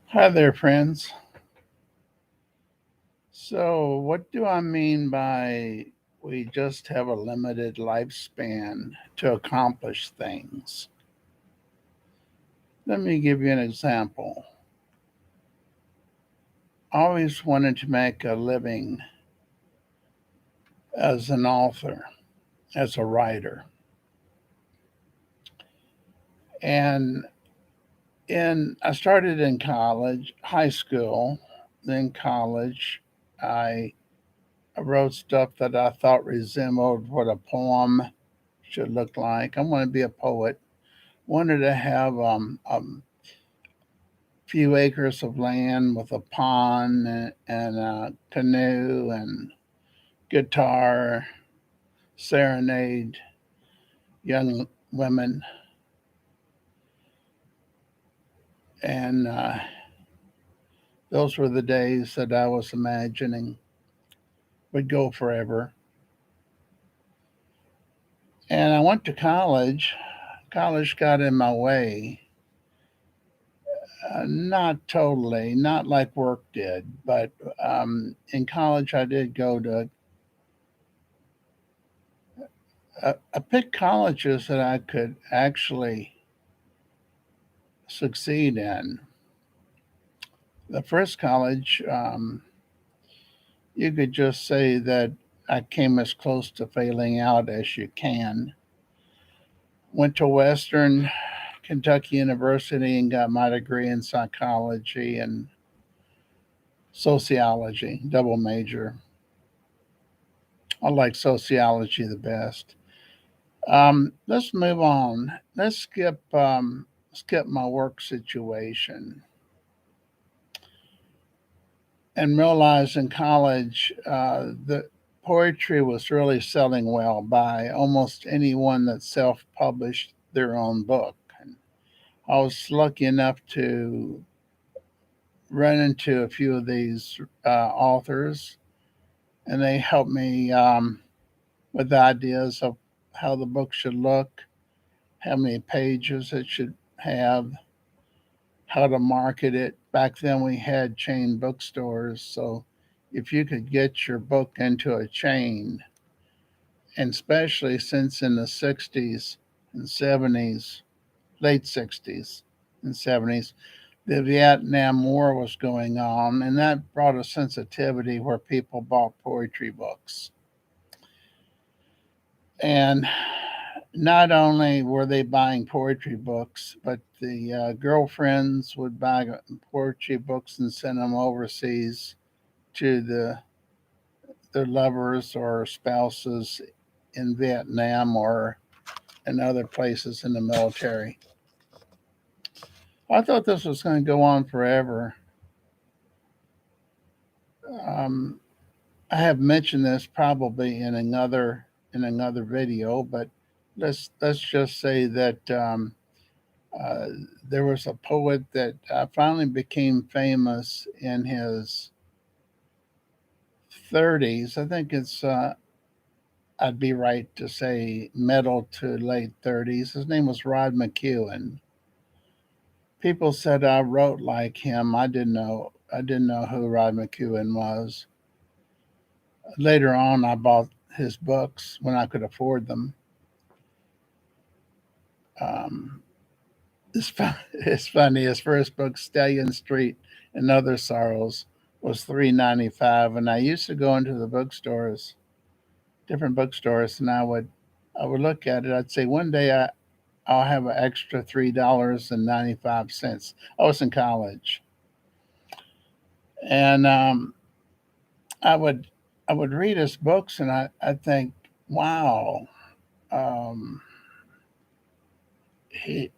Hi there, friends. So, what do I mean by we just have a limited lifespan to accomplish things? Let me give you an example. I always wanted to make a living as an author, as a writer. And I started in college, high school, then college. I wrote stuff that I thought resembled what a poem should look like. I want to be a poet. Wanted to have a few acres of land with a pond and a canoe and guitar, serenade young women, and those were the days that I was imagining would go forever. And I went to college. College got in my way. Not totally, not like work did, but in college I did go to I picked colleges that I could actually succeed in. The first college, you could just say that I came as close to failing out as you can. Went to Western Kentucky University and got my degree in psychology and sociology, double major. I like sociology the best. Let's move on. Let's skip my work situation and realized in college that poetry was really selling well by almost anyone that self published their own book. And I was lucky enough to run into a few of these authors, and they helped me with ideas of how the book should look, how many pages it should have, how to market it. Back then, we had chain bookstores, so if you could get your book into a chain, and especially since in the 60s and 70s, late 60s and 70s, the Vietnam War was going on, and that brought a sensitivity where people bought poetry books. And not only were they buying poetry books, but the girlfriends would buy poetry books and send them overseas to their lovers or spouses in Vietnam or in other places in the military. I thought this was going to go on forever. Um, I have mentioned this probably in another video, but let's just say that uh, there was a poet that finally became famous in his 30s. I think it's I'd be right to say middle to late 30s. His name was Rod McEwen. People said I wrote like him. I didn't know who Rod McEwen was. Later on, I bought his books when I could afford them. Um, it's funny. His first book, Stallion Street and Other Sorrows, was $3.95, and I used to go into the bookstores, different bookstores, and I would look at it. I'd say one day I'll have an extra $3.95. I was in college, and I would I would read his books, and I think, wow, um, he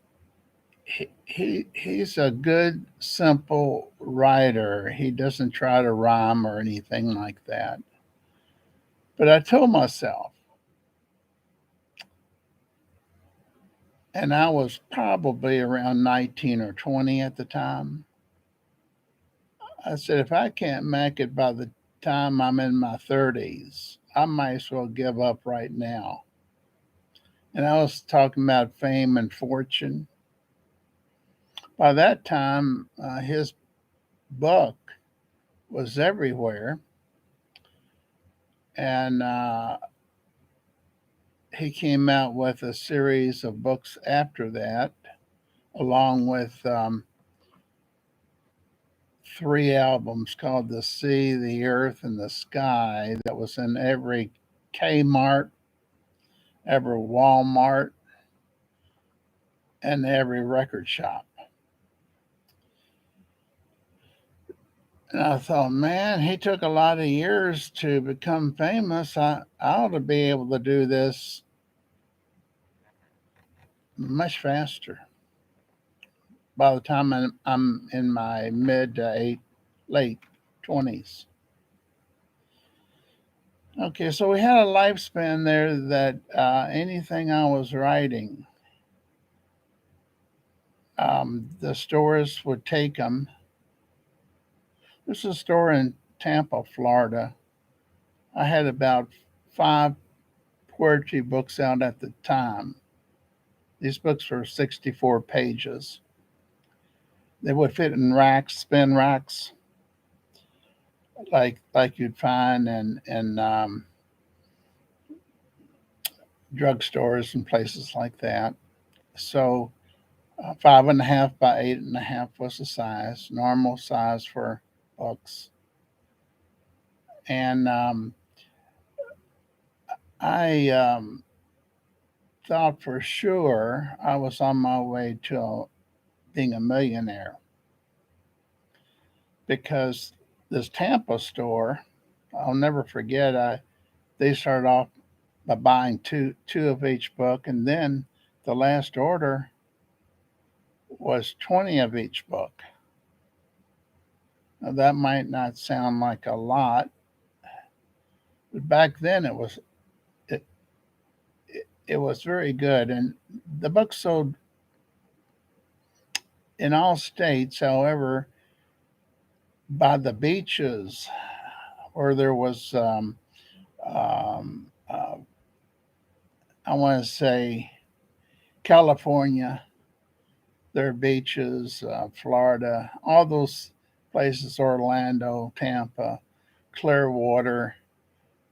he's a good simple writer. He doesn't try to rhyme or anything like that. But I told myself, and I was probably around 19 or 20 at the time. I said, if I can't make it by the time I'm in my 30s, I might as well give up right now. And I was talking about fame and fortune. By that time, his book was everywhere. And he came out with a series of books after that, along with three albums called The Sea, the Earth, and the Sky, that was in every Kmart, every Walmart, and every record shop. And I thought, man, he took a lot of years to become famous. I ought to be able to do this much faster by the time I'm in my mid to late 20s. Okay, so we had a lifespan there that anything I was writing, the stores would take them. There's a store in Tampa, Florida. I had about 5 poetry books out at the time. These books were 64 pages. They would fit in racks, spin racks, like you'd find in drugstores and places like that. So 5.5 by 8.5 was the size, normal size for books. And I thought for sure I was on my way to being a millionaire because this Tampa store, I'll never forget. They started off by buying two of each book, and then the last order was 20 of each book. Now, that might not sound like a lot, but back then it, it was very good, and the book sold in all states. However, by the beaches where there was, um, uh, I want to say, California, their beaches, Florida, all those places, Orlando, Tampa, Clearwater,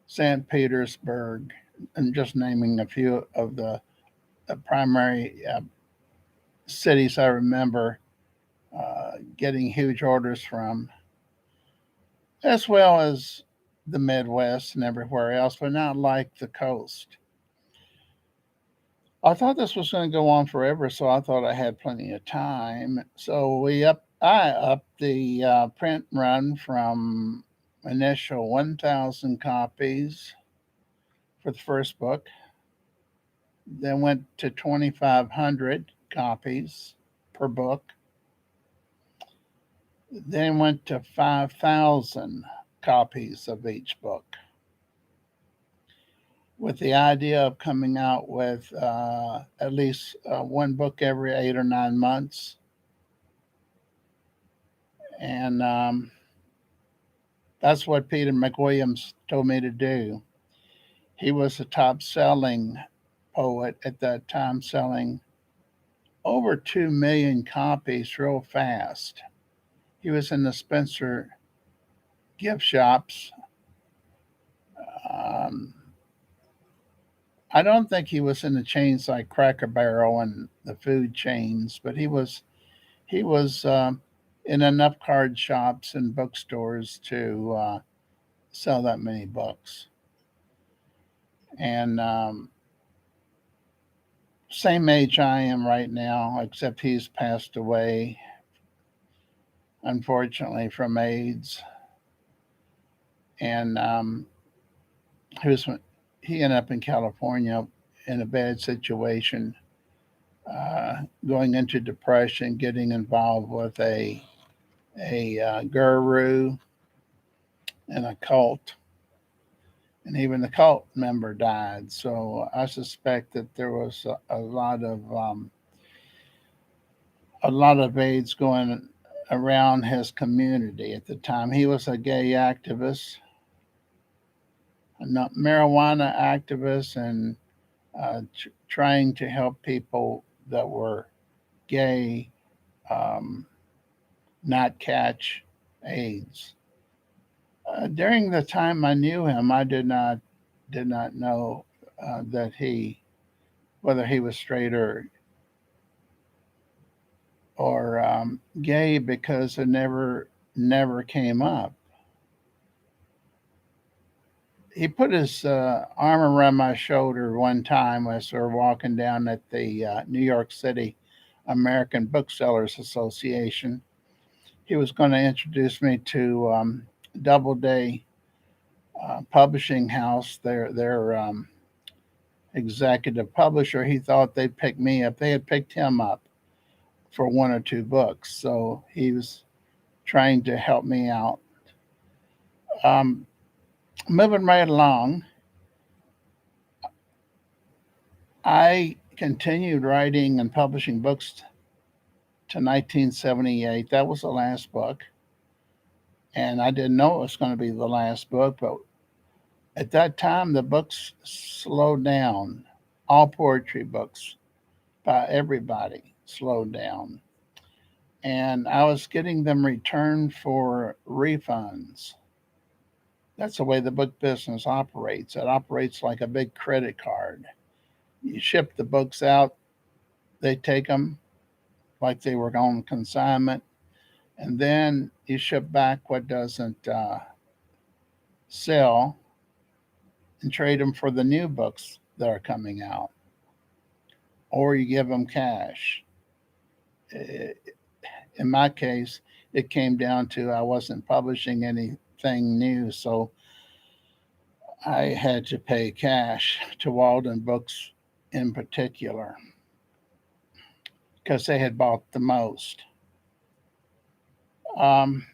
St. Petersburg, and just naming a few of the primary cities I remember getting huge orders from, as well as the Midwest and everywhere else, but not like the coast. I thought this was going to go on forever, so I thought I had plenty of time. So I upped the print run from initial 1,000 copies for the first book, then went to 2,500 copies per book, then went to 5,000 copies of each book, with the idea of coming out with at least one book every 8 or 9 months. And that's what Peter McWilliams told me to do. He was the top selling poet at that time, selling over 2 million copies real fast. He was in the Spencer gift shops. Um, I don't think he was in the chains like Cracker Barrel and the food chains, but he was in enough card shops and bookstores to sell that many books. And same age I am right now, except he's passed away, unfortunately, from AIDS. And he was he ended up in California in a bad situation, going into depression, getting involved with a guru and a cult, and even the cult member died. So I suspect that there was a lot of AIDS going around his community at the time. He was a gay activist, a marijuana activist, and trying to help people that were gay not catch AIDS. During the time I knew him, I did not know that he whether he was straight or gay because it never came up. He put his arm around my shoulder one time as we were walking down at the New York City American Booksellers Association. He was going to introduce me to Doubleday Publishing House, their executive publisher. He thought they'd pick me up. They had picked him up for one or two books, so he was trying to help me out. Um, Moving right along, I continued writing and publishing books to 1978. That was the last book. And I didn't know it was going to be the last book, but at that time, the books slowed down. All poetry books by everybody slowed down. And I was getting them returned for refunds. That's the way the book business operates. It operates like a big credit card. You ship the books out, they take them like they were on consignment, and then you ship back what doesn't sell and trade them for the new books that are coming out, or you give them cash. In my case, it came down to I wasn't publishing anything new, so I had to pay cash to Walden Books in particular because they had bought the most. Um,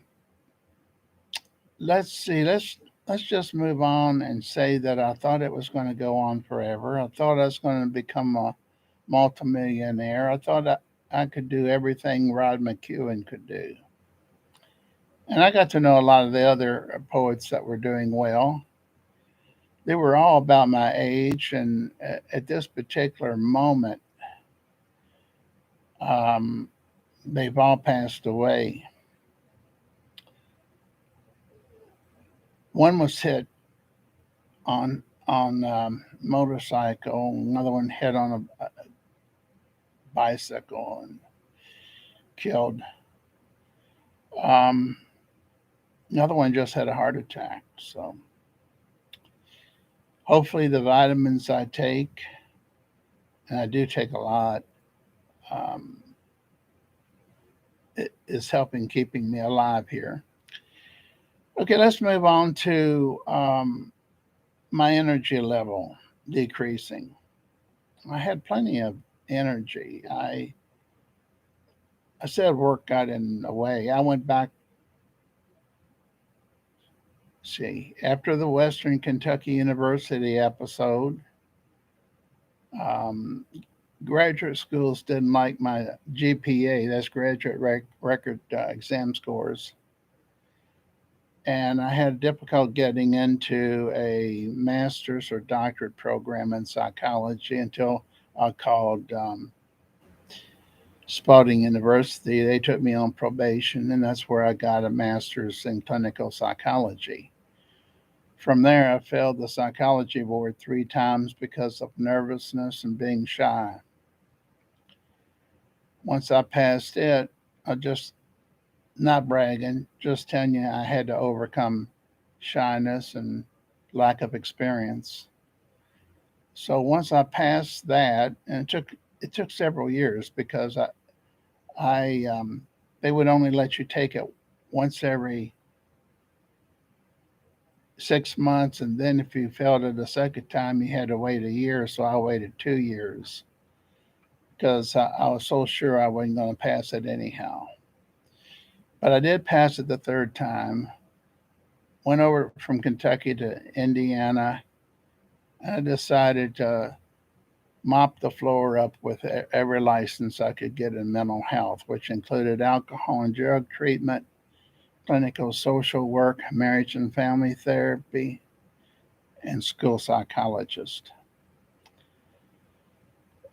let's see. Let's just move on and say that I thought it was going to go on forever. I thought I was going to become a multimillionaire. I thought I could do everything Rod McEwen could do. And I got to know a lot of the other poets that were doing well. They were all about my age, and at this particular moment, um, they've all passed away. One was hit on motorcycle, another one hit on a bicycle and killed. Um, Another one just had a heart attack. So hopefully the vitamins I take, and I do take a lot, um, it is helping keeping me alive here. Okay, let's move on to my energy level decreasing. I had plenty of energy. I said work got in the way. I went back, see, after the Western Kentucky University episode, um, graduate schools didn't like my GPA, that's record exam scores. And I had difficult getting into a master's or doctorate program in psychology until I called Spalding University. They took me on probation, and that's where I got a master's in clinical psychology. From there, I failed the psychology board 3 times because of nervousness and being shy. Once I passed it, I just, not bragging, just telling you I had to overcome shyness and lack of experience. So once I passed that, and it took several years because I they would only let you take it once every 6 months, and then if you failed it a second time, you had to wait a year. So I waited 2 years because I was so sure I wasn't going to pass it anyhow. But I did pass it the third time. Went over from Kentucky to Indiana. I decided to mop the floor up with every license I could get in mental health, which included alcohol and drug treatment, clinical social work, marriage and family therapy, and school psychologist.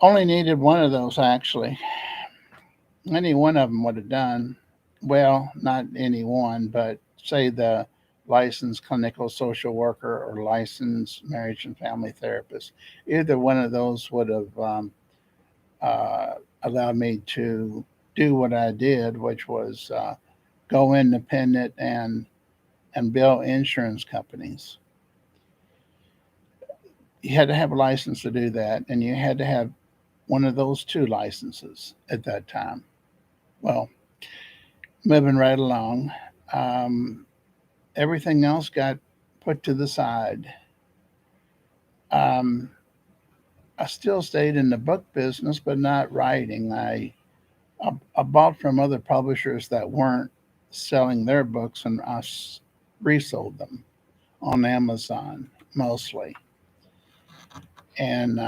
Only needed one of those, actually. Any one of them would have done. well, not any one, but say the licensed clinical social worker or licensed marriage and family therapist. Either one of those would have uh, allowed me to do what I did, which was go independent and bill insurance companies. You had to have a license to do that, and you had to have one of those two licenses at that time. Well, moving right along, um, everything else got put to the side. Um, I still stayed in the book business, but not writing. I bought from other publishers that weren't selling their books, and resold them on Amazon mostly. And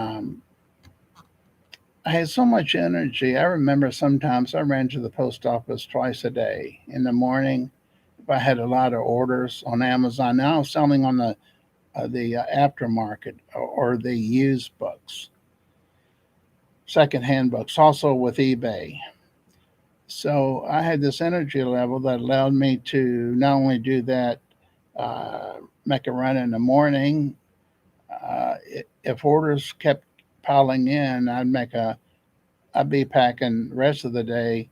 I had so much energy. I remember sometimes I ran to the post office twice a day in the morning. If I had a lot of orders on Amazon, now I'm selling on the aftermarket or the used books, secondhand books, also with eBay. So I had this energy level that allowed me to not only do that, uh, make a run in the morning. If orders kept piling in, I'd be packing the rest of the day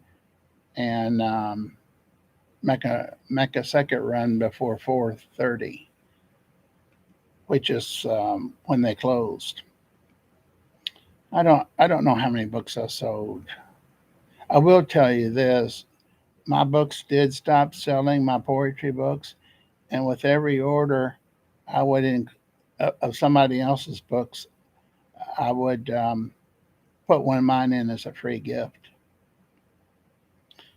and make a second run before 4:30, which is when they closed. I don't know how many books I sold. I will tell you this: my books did stop selling, my poetry books, and with every order, I would of somebody else's books, I would put one of mine in as a free gift.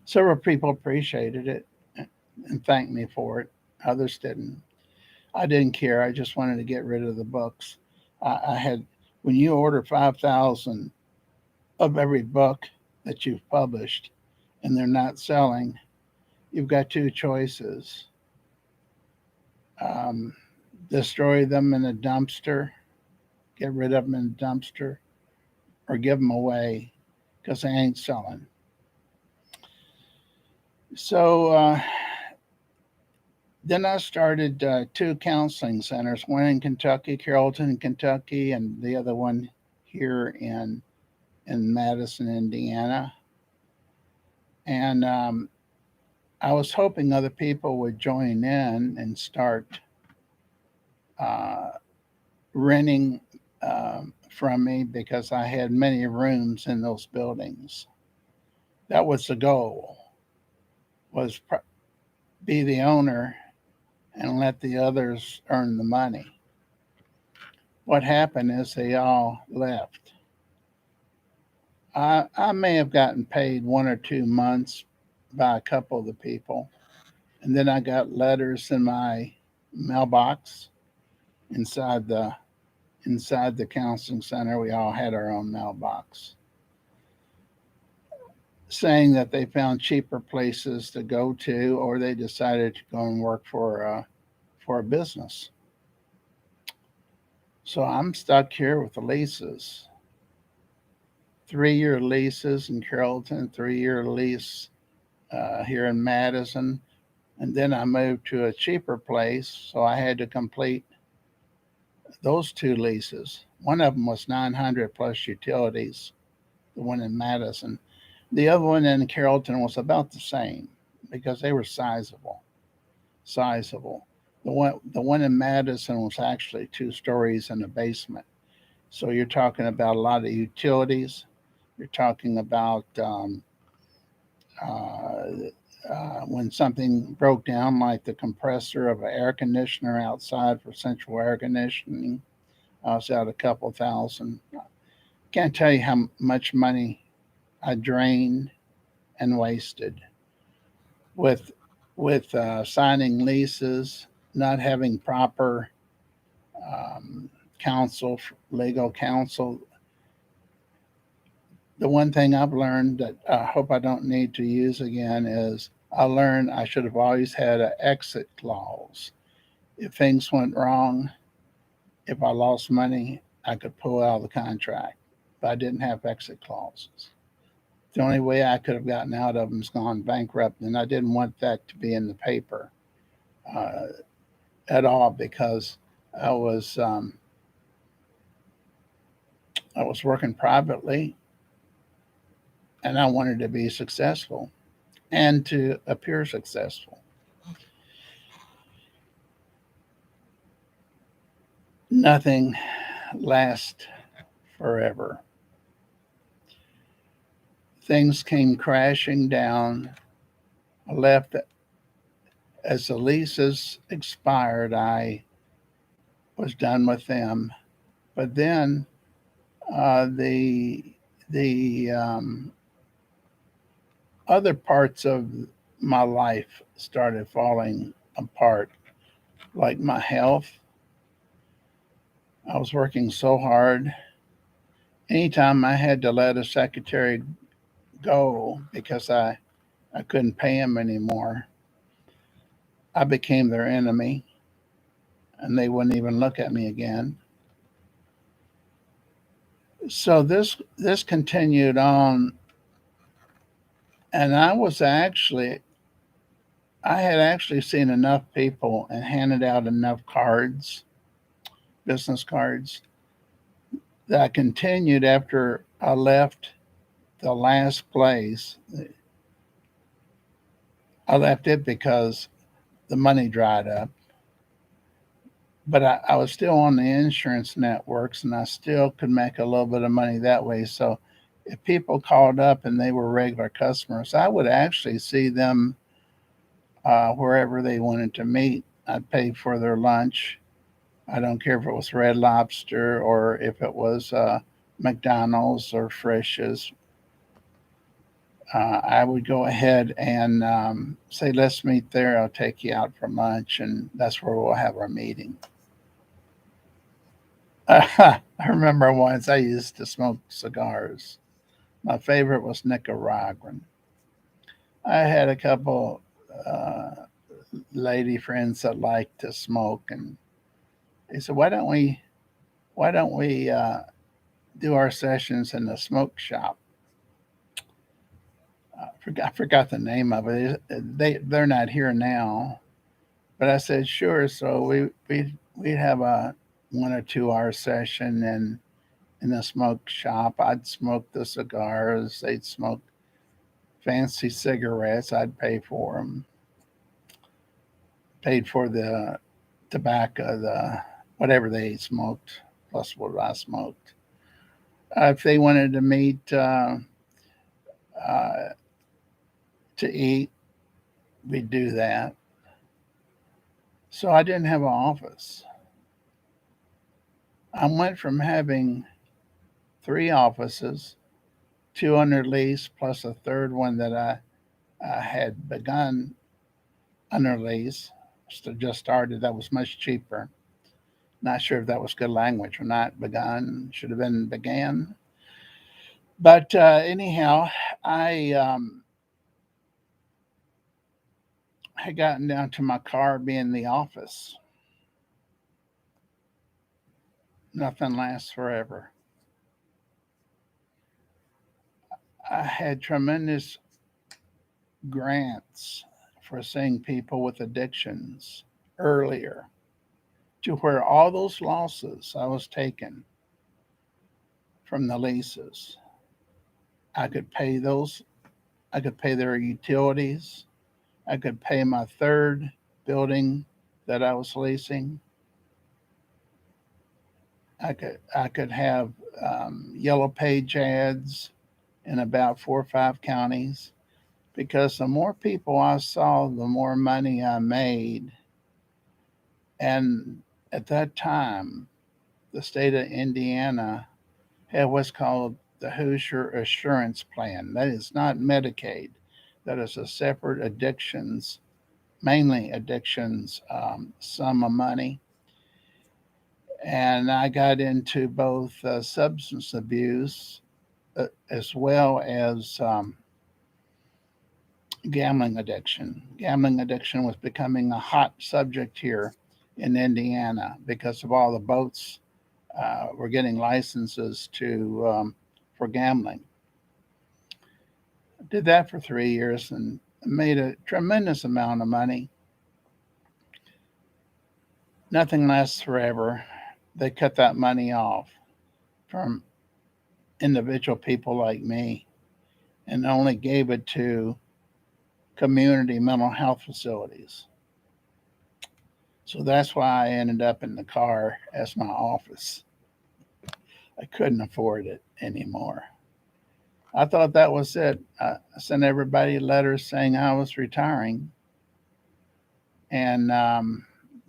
Several people appreciated it and thanked me for it. Others didn't. I didn't care. I just wanted to get rid of the books. I had when you order 5,000 of every book that you've published and they're not selling, you've got two choices: um, destroy them in a dumpster, get rid of them in a dumpster, or give them away because they ain't selling. So then I started two counseling centers, one in Kentucky, Carrollton, Kentucky, and the other one here in Madison, Indiana. And I was hoping other people would join in and start uh, renting from me because I had many rooms in those buildings. That was the goal: was be the owner and let the others earn the money. What happened is they all left. I may have gotten paid 1 or 2 months by a couple of the people, and then I got letters in my mailbox inside the inside the counseling center. We all had our own mailbox, saying that they found cheaper places to go to, or they decided to go and work for a business. So I'm stuck here with the leases, 3-year leases in Carrollton, 3-year lease here in Madison, and then I moved to a cheaper place, so I had to complete those two leases. One of them was 900 plus utilities, the one in Madison. The other one in Carrollton was about the same because they were sizable. Sizable. The one in Madison was actually 2 stories and a basement. So you're talking about a lot of utilities. You're talking about uh, when something broke down, like the compressor of an air conditioner outside for central air conditioning. I was out a couple thousand. Can't tell you how much money I drained and wasted with signing leases, not having proper um, counsel, legal counsel. The one thing I've learned that I hope I don't need to use again is I learned I should have always had an exit clause. If things went wrong, if I lost money, I could pull out of the contract, but I didn't have exit clauses. The only way I could have gotten out of them is gone bankrupt, and I didn't want that to be in the paper uh, at all because I was um, I was working privately, and I wanted to be successful and to appear successful. Nothing lasts forever. Things came crashing down. I left as the leases expired. I was done with them, but then the other parts of my life started falling apart, like my health. I was working so hard. Anytime I had to let a secretary go because I couldn't pay him anymore, I became their enemy and they wouldn't even look at me again. So this continued on, and I had actually seen enough people and handed out enough cards, business cards, that I continued after I left the last place. I left it because the money dried up, but I was still on the insurance networks and I still could make a little bit of money that way. So if people called up and they were regular customers, I would actually see them wherever they wanted to meet. I'd pay for their lunch. I don't care if it was Red Lobster or if it was McDonald's or Frisch's. I would go ahead and say, let's meet there. I'll take you out for lunch, and that's where we'll have our meeting. I remember once I used to smoke cigars. My favorite was Nicaraguan. I had a couple uh, lady friends that liked to smoke, and they said, "Why don't we do our sessions in the smoke shop?" I forgot the name of it. They're not here now, but I said sure. So we'd have a 1 or 2 hour session in the smoke shop. I'd smoke the cigars. They'd smoke fancy cigarettes. I'd pay for them. Paid for the tobacco, the whatever they smoked, plus what I smoked. If they wanted to meet uh, to eat, we'd do that. So I didn't have an office. I went from having 3 offices, two under lease, plus a third one that I had begun under lease, just started. That was much cheaper. Not sure if that was good language or not. Begun should have been began. But anyhow, I had gotten down to my car being the office. Nothing lasts forever. I had tremendous grants for seeing people with addictions earlier, to where all those losses I was taking from the leases, I could pay those. I could pay their utilities. I could pay my third building that I was leasing. I could have yellow page ads in about 4 or 5 counties, because the more people I saw, the more money I made. And at that time, the state of Indiana had what's called the Hoosier Assurance Plan. That is not Medicaid. That is a separate addictions, mainly addictions, sum of money. And I got into both substance abuse as well as gambling addiction. Gambling addiction was becoming a hot subject here in Indiana because of all the boats were getting licenses to for gambling. Did that for 3 years and made a tremendous amount of money. Nothing lasts forever. They cut that money off from individual people like me and only gave it to community mental health facilities. So that's why I ended up in the car as my office. I couldn't afford it anymore. I thought that was it. I sent everybody letters saying I was retiring, and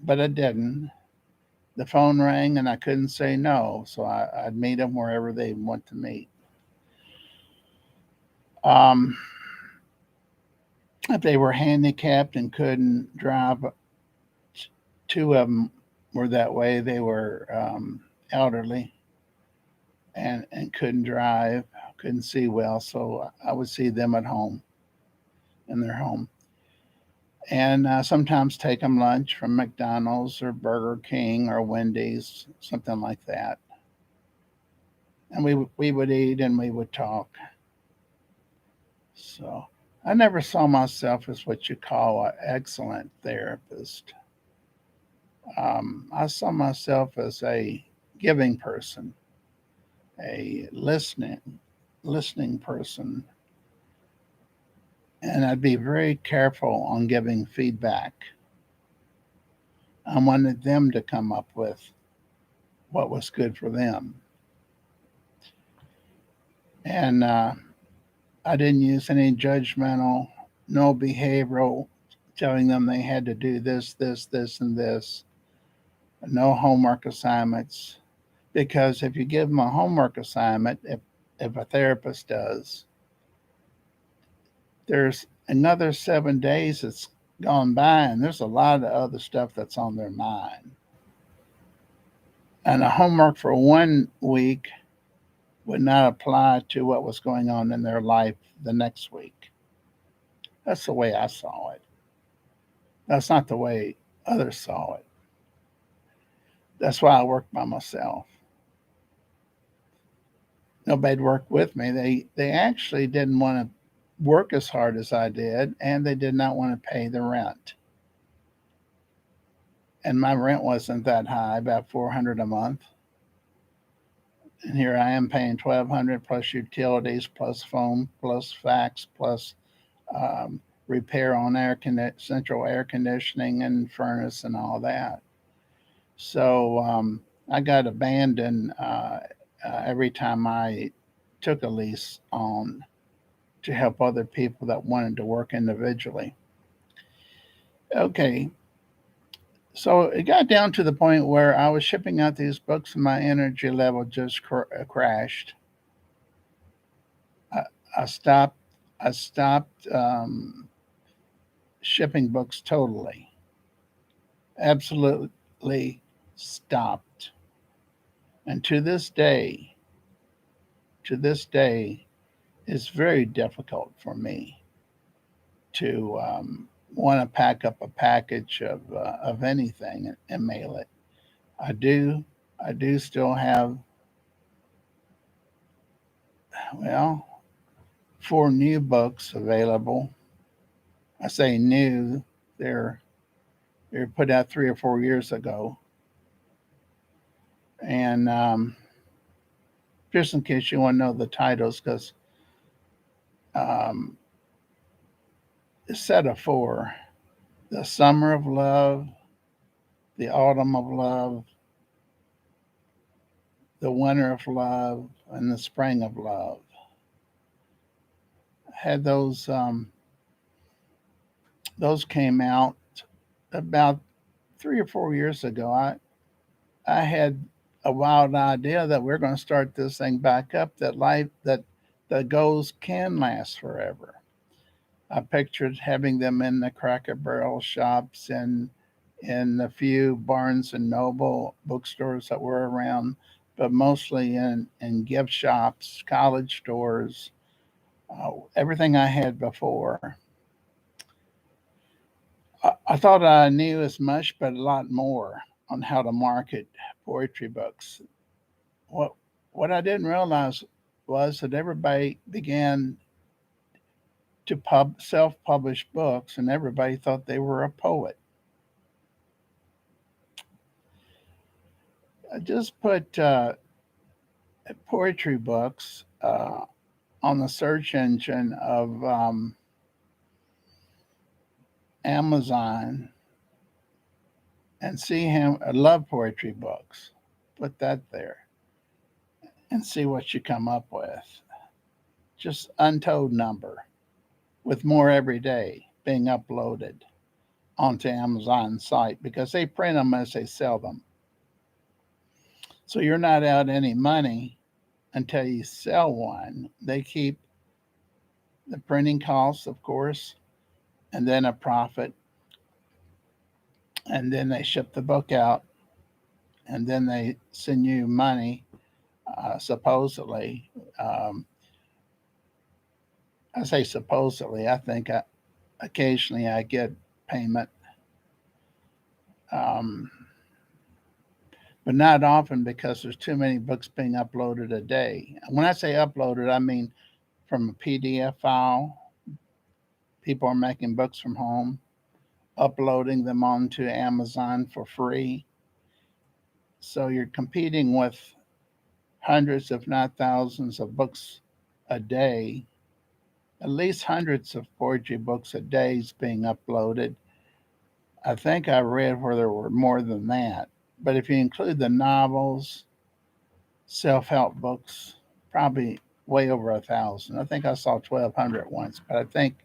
but I didn't. The phone rang, and I couldn't say no, so I'd meet them wherever they want to meet. Um, if they were handicapped and couldn't drive, two of them were that way. They were elderly and couldn't drive, couldn't see well, so I would see them at home in their home. And sometimes take them lunch from McDonald's or Burger King or Wendy's, something like that. And we would eat and we would talk. So I never saw myself as what you call an excellent therapist. I saw myself as a giving person, a listening person, and I'd be very careful on giving feedback. I wanted them to come up with what was good for them. And I didn't use any judgmental, no behavioral, telling them they had to do this, this, this, and this, no homework assignments. Because if you give them a homework assignment, if a therapist does, there's another 7 days that's gone by, and there's a lot of other stuff that's on their mind. And a homework for 1 week would not apply to what was going on in their life the next week. That's the way I saw it. That's not the way others saw it. That's why I worked by myself. Nobody'd work with me. They actually didn't want to work as hard as I did, and they did not want to pay the rent. And my rent wasn't that high, about $400 a month. And here I am paying $1,200 plus utilities, plus phone, plus fax, plus um, repair on central air conditioning and furnace and all that. So I got abandoned every time I took a lease on to help other people that wanted to work individually. Okay, so it got down to the point where I was shipping out these books and my energy level just crashed. I, I stopped. I stopped shipping books totally. Absolutely stopped. And to this day, it's very difficult for me to want to pack up a package of anything and mail it. I do. I do still have, well, 4 new books available. I say new; they're they're put out 3 or 4 years ago. And just in case you want to know the titles, because um, it's set of four: the summer of love, the autumn of love, the winter of love, and the spring of love. Had those came out about 3 or 4 years ago. I had a wild idea that we're going to start this thing back up. That the goals can last forever. I pictured having them in the Cracker Barrel shops and in a few Barnes and Noble bookstores that were around, but mostly in gift shops, college stores, everything I had before. I thought I knew as much, but a lot more on how to market poetry books. What what I didn't realize was that everybody began to self-publish books, and everybody thought they were a poet. I just put poetry books on the search engine of Amazon and see him. I love poetry books. Put that there and see what you come up with. Just untold number, with more every day being uploaded onto Amazon's site because they print them as they sell them. So you're not out any money until you sell one. They keep the printing costs, of course, and then a profit. And then they ship the book out, and then they send you money, supposedly. I say supposedly. I think occasionally I get payment, um, but not often because there's too many books being uploaded a day. When I say uploaded, I mean from a PDF file. People are making books from home, uploading them onto Amazon for free. So you're competing with hundreds, if not thousands, of books a day. At least hundreds of poetry books a day is being uploaded. I think I read where there were more than that. But if you include the novels, self help books, probably way over 1,000. I think I saw 1,200 once, but I think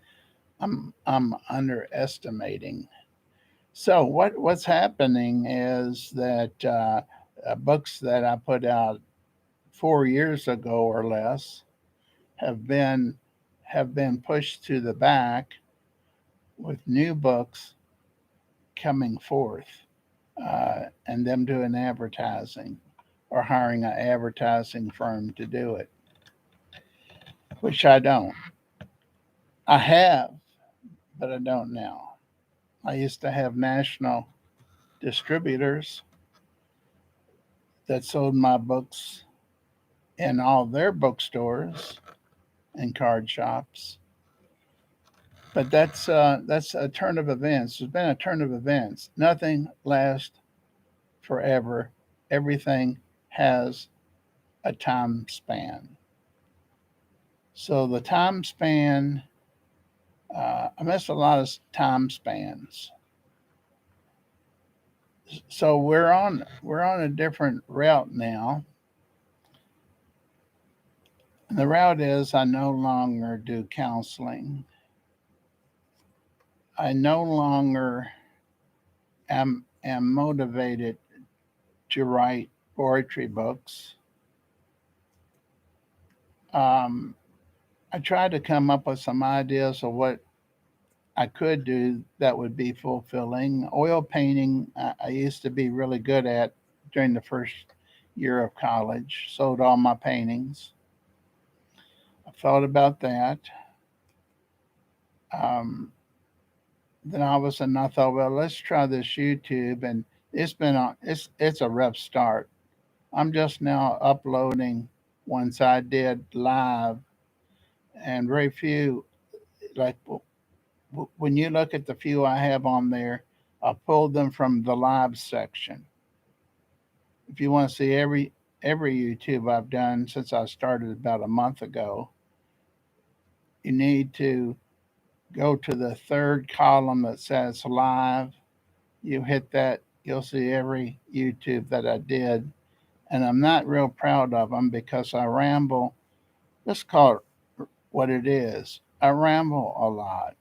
I'm underestimating. So what's happening is that books that I put out 4 years ago or less have been pushed to the back with new books coming forth, and them doing advertising or hiring an advertising firm to do it, which I don't. I have, but I don't now. I used to have national distributors that sold my books in all their bookstores and card shops. But that's a turn of events. There's been a turn of events. Nothing lasts forever. Everything has a time span. So the time span, I missed a lot of time spans. So we're on a different route now. And the route is I no longer do counseling. I no longer am motivated to write poetry books. Um, I tried to come up with some ideas of what I could do that would be fulfilling. Oil painting, I used to be really good at during the first year of college, sold all my paintings. I thought about that. Um, then all of a sudden I thought, well, let's try this YouTube, and it's a rough start. I'm just now uploading once I did live, and very few, like when you look at the few I have on there, I pulled them from the live section. If you want to see every YouTube I've done since I started about a month ago, you need to go to the third column that says live. You hit that, you'll see every YouTube that I did. And I'm not real proud of them because I ramble. Let's call it what it is. I ramble a lot.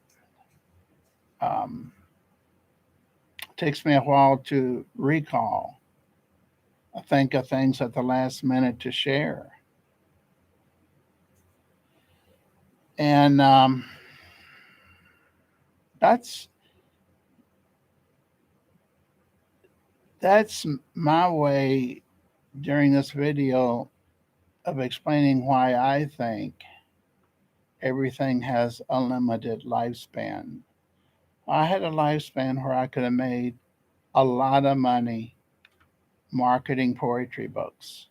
Um, it takes me a while to recall. I think of things at the last minute to share. And that's that's my way during this video of explaining why I think everything has unlimited lifespan. I had a lifespan where I could have made a lot of money marketing poetry books.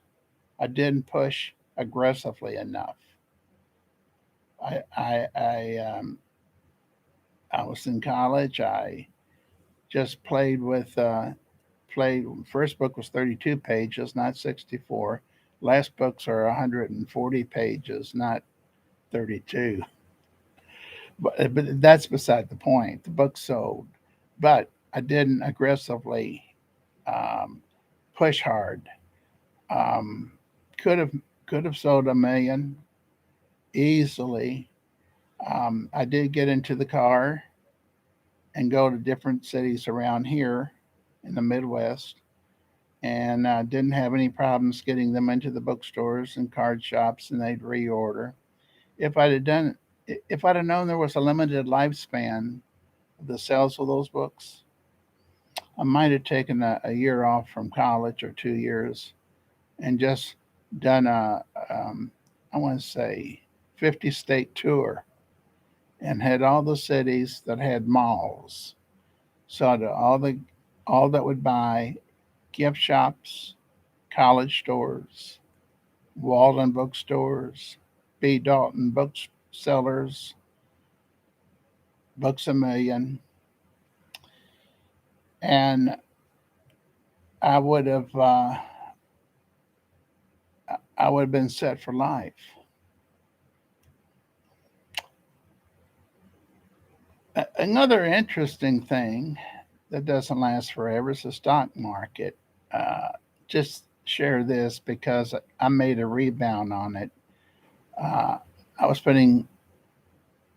I didn't push aggressively enough. I was in college. I just played with played. First book was 32 pages, not 64. Last books are 140 pages, not 32. But that's beside the point. The book sold, but I didn't aggressively um, push hard. Um, could have could have sold 1 million easily. I did get into the car and go to different cities around here in the Midwest, and didn't have any problems getting them into the bookstores and card shops, and they'd reorder. If I'd have done, if I'd have known there was a limited lifespan of the sales of those books, I might have taken a year off from college or 2 years and just done I want to say 50 state tour and had all the cities that had malls. So to all that would buy gift shops, college stores, Walden bookstores, B. Dalton booksellers, Books a Million, and I would have uh, I would have been set for life. Another interesting thing that doesn't last forever is the stock market. Uh, just share this because I made a rebound on it. Uh, I was putting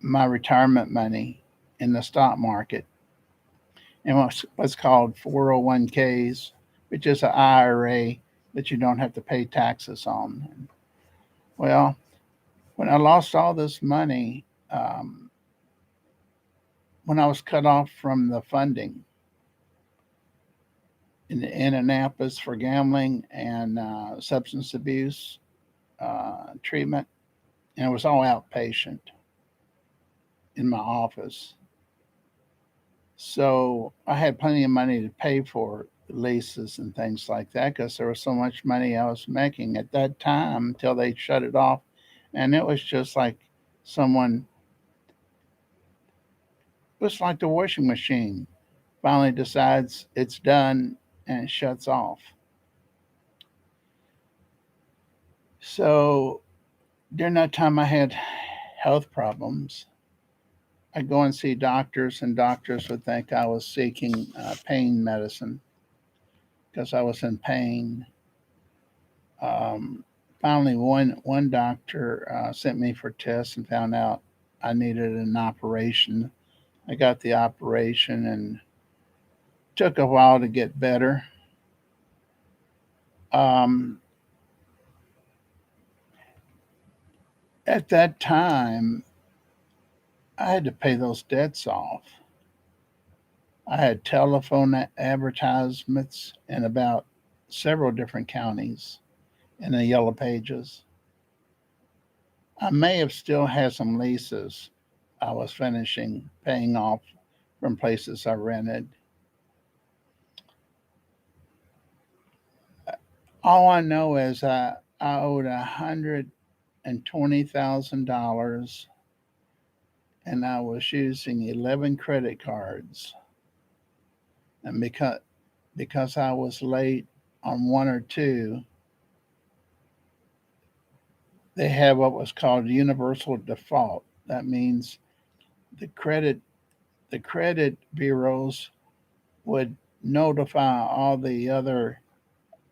my retirement money in the stock market in what's called 401ks, which is an IRA that you don't have to pay taxes on. Well, when I lost all this money, um, when I was cut off from the funding in Annapolis for gambling and substance abuse treatment, and it was all outpatient in my office. So I had plenty of money to pay for leases and things like that because there was so much money I was making at that time until they shut it off. And it was just like someone, it was like the washing machine finally decides it's done and it shuts off. So during that time, I had health problems. I'd go and see doctors, and doctors would think I was seeking pain medicine because I was in pain. Um, Finally, one doctor sent me for tests and found out I needed an operation. I got the operation and took a while to get better. Um, at that time, I had to pay those debts off. I had telephone advertisements in about several different counties in the yellow pages. I may have still had some leases I was finishing paying off from places I rented. All I know is I owed $120,000 and I was using 11 credit cards. And because I was late on one or two, they have what was called universal default. That means the credit the credit bureaus would notify all the other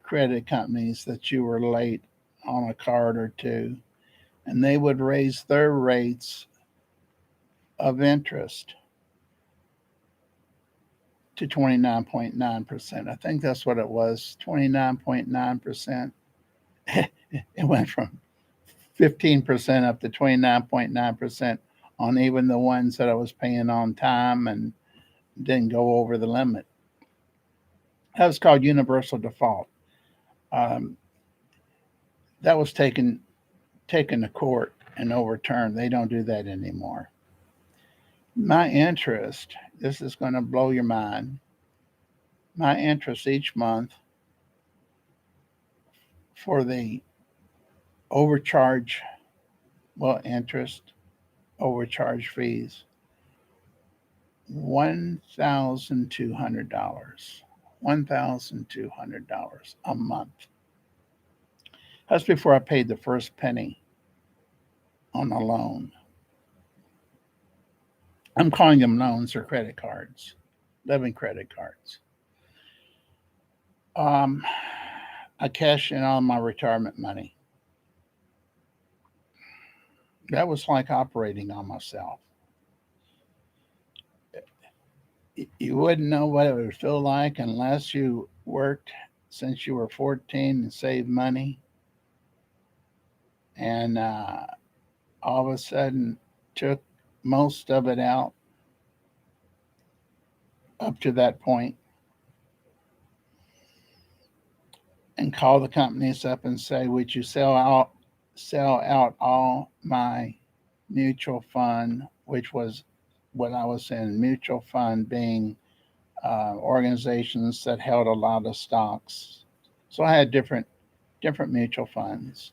credit companies that you were late on a card or two, and they would raise their rates of interest to 29.9%. I think that's what it was, 29.9%. It went from 15% up to 29.9% on even the ones that I was paying on time and didn't go over the limit. That was called universal default. Um, that was taken to court and overturned. They don't do that anymore. My interest, this is going to blow your mind. My interest each month for the overcharge, well, interest. overcharge fees. $1,200. $1,200 a month. That's before I paid the first penny on a loan. I'm calling them loans or credit cards, living credit cards. Um, I cashed in all my retirement money. That was like operating on myself. You wouldn't know what it would feel like unless you worked since you were 14 and saved money, and all of a sudden took most of it out up to that point and call the companies up and say, "Would you sell out all my mutual fund," which was what I was in. Mutual fund being organizations that held a lot of stocks. So I had different mutual funds.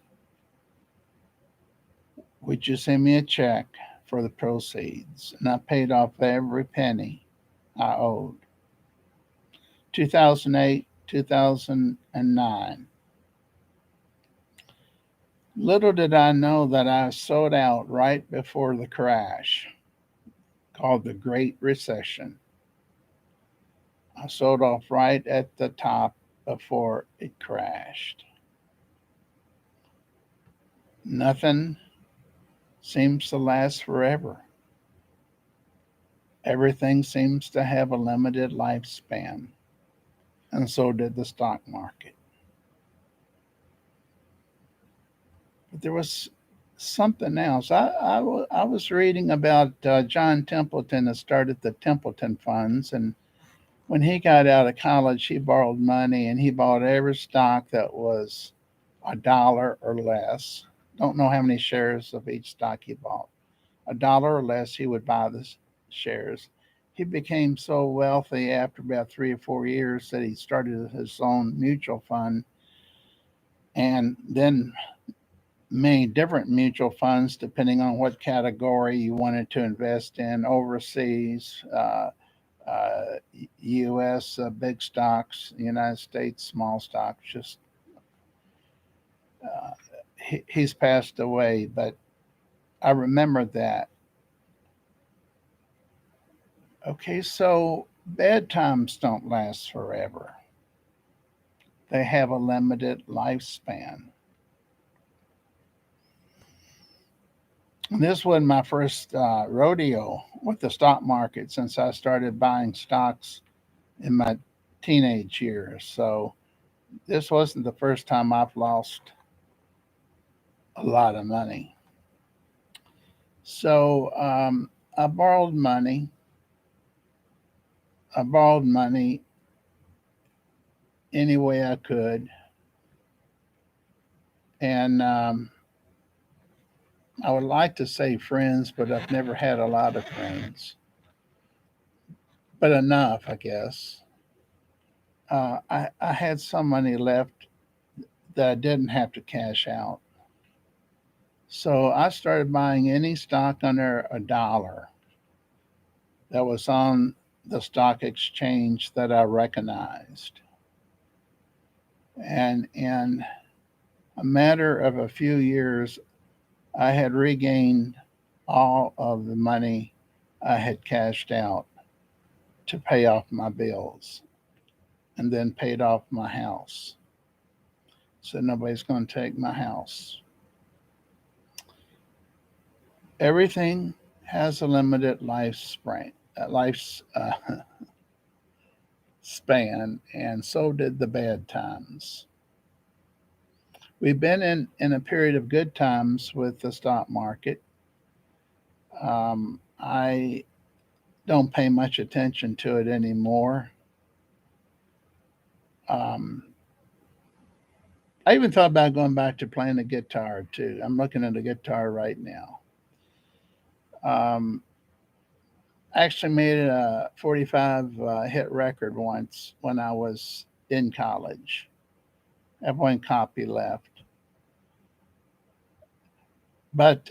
Would you send me a check for the proceeds? And I paid off every penny I owed. 2008, 2009. Little did I know that I sold out right before the crash called the Great Recession. I sold off right at the top before it crashed. Nothing seems to last forever. Everything seems to have a limited lifespan, and so did the stock market. But there was something else. I was reading about John Templeton that started the Templeton Funds, and when he got out of college, he borrowed money and he bought every stock that was $1 or less. Don't know how many shares of each stock he bought. $1 or less, he would buy the shares. He became so wealthy after about 3 or 4 years that he started his own mutual fund and then many different mutual funds depending on what category you wanted to invest in, overseas, U.S. Big stocks, United States small stocks. Just uh, he's passed away, but I remember that. Okay, so bad times don't last forever. They have a limited lifespan. This was my first rodeo with the stock market since I started buying stocks in my teenage years. So this wasn't the first time I've lost a lot of money. So I borrowed money. I borrowed money any way I could. And I would like to say friends, but I've never had a lot of friends, but enough, I guess. I had some money left that I didn't have to cash out. So I started buying any stock under $1 that was on the stock exchange that I recognized. And in a matter of a few years, I had regained all of the money I had cashed out to pay off my bills and then paid off my house. So nobody's going to take my house. Everything has a limited span, and so did the bad times. We've been in a period of good times with the stock market. I don't pay much attention to it anymore. Um, I even thought about going back to playing the guitar too. I'm looking at a guitar right now. Um, I actually made a 45 hit record once when I was in college. I have one copy left. But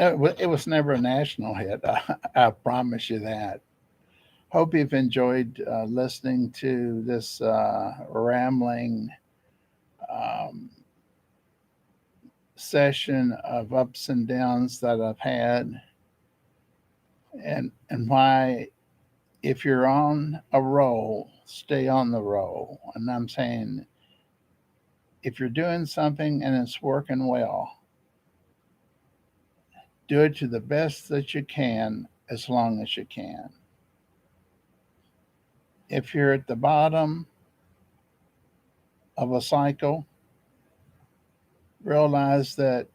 It was never a national hit. I promise you that. Hope you've enjoyed listening to this rambling um, session of ups and downs that I've had, and why, if you're on a roll, stay on the roll. And I'm saying, if you're doing something and it's working well, do it to the best that you can as long as you can. If you're at the bottom of a cycle, realize that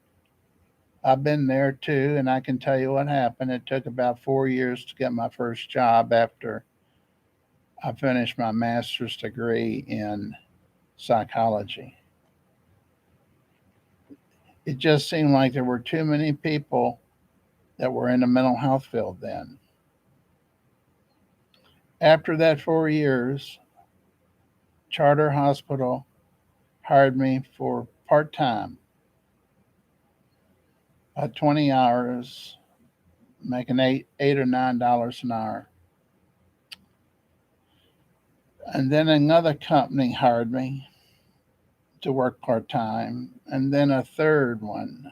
I've been there too, and I can tell you what happened. It took about 4 years to get my first job after I finished my master's degree in psychology. It just seemed like there were too many people that were in the mental health field then. After that 4 years, Charter Hospital hired me for part time, 20 hours, making $8 or $9 an hour. And then another company hired me to work part time, and then a third one,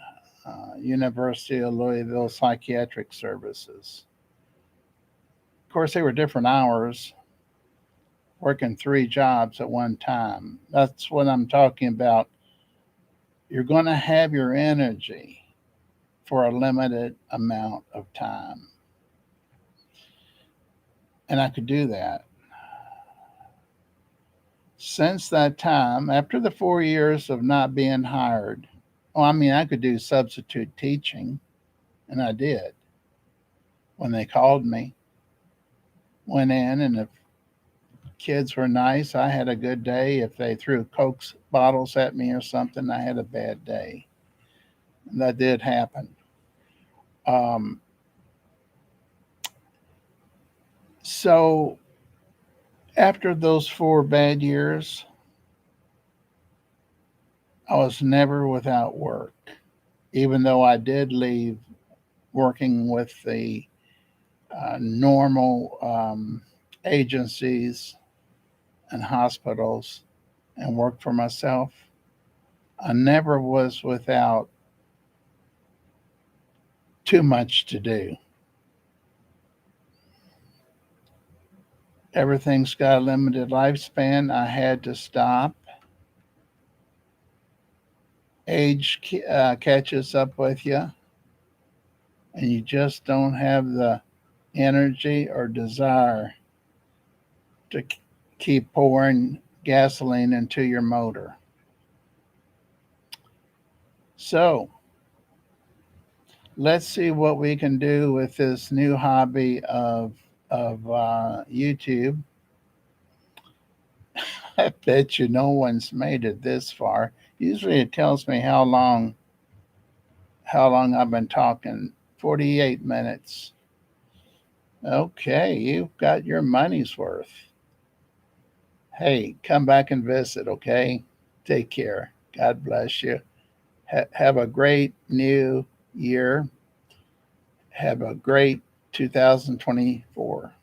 University of Louisville Psychiatric Services. Of course, they were different hours, working three jobs at one time. That's what I'm talking about. You're going to have your energy for a limited amount of time. And I could do that. Since that time, after the 4 years of not being hired, well, I mean, I could do substitute teaching, and I did. When they called me, went in, and if kids were nice, I had a good day. If they threw Coke bottles at me or something, I had a bad day. And that did happen. Um, so after those 4 bad years, I was never without work, even though I did leave working with the normal agencies and hospitals and work for myself. I never was without too much to do. Everything's got a limited lifespan. I had to stop. Age catches up with you, and you just don't have the energy or desire to keep pouring gasoline into your motor. So let's see what we can do with this new hobby of YouTube. I bet you no one's made it this far. Usually it tells me how long I've been talking. 48 minutes. Okay, you've got your money's worth. Hey, come back and visit, okay? Take care. God bless you. Have a great new year. Have a great 2024.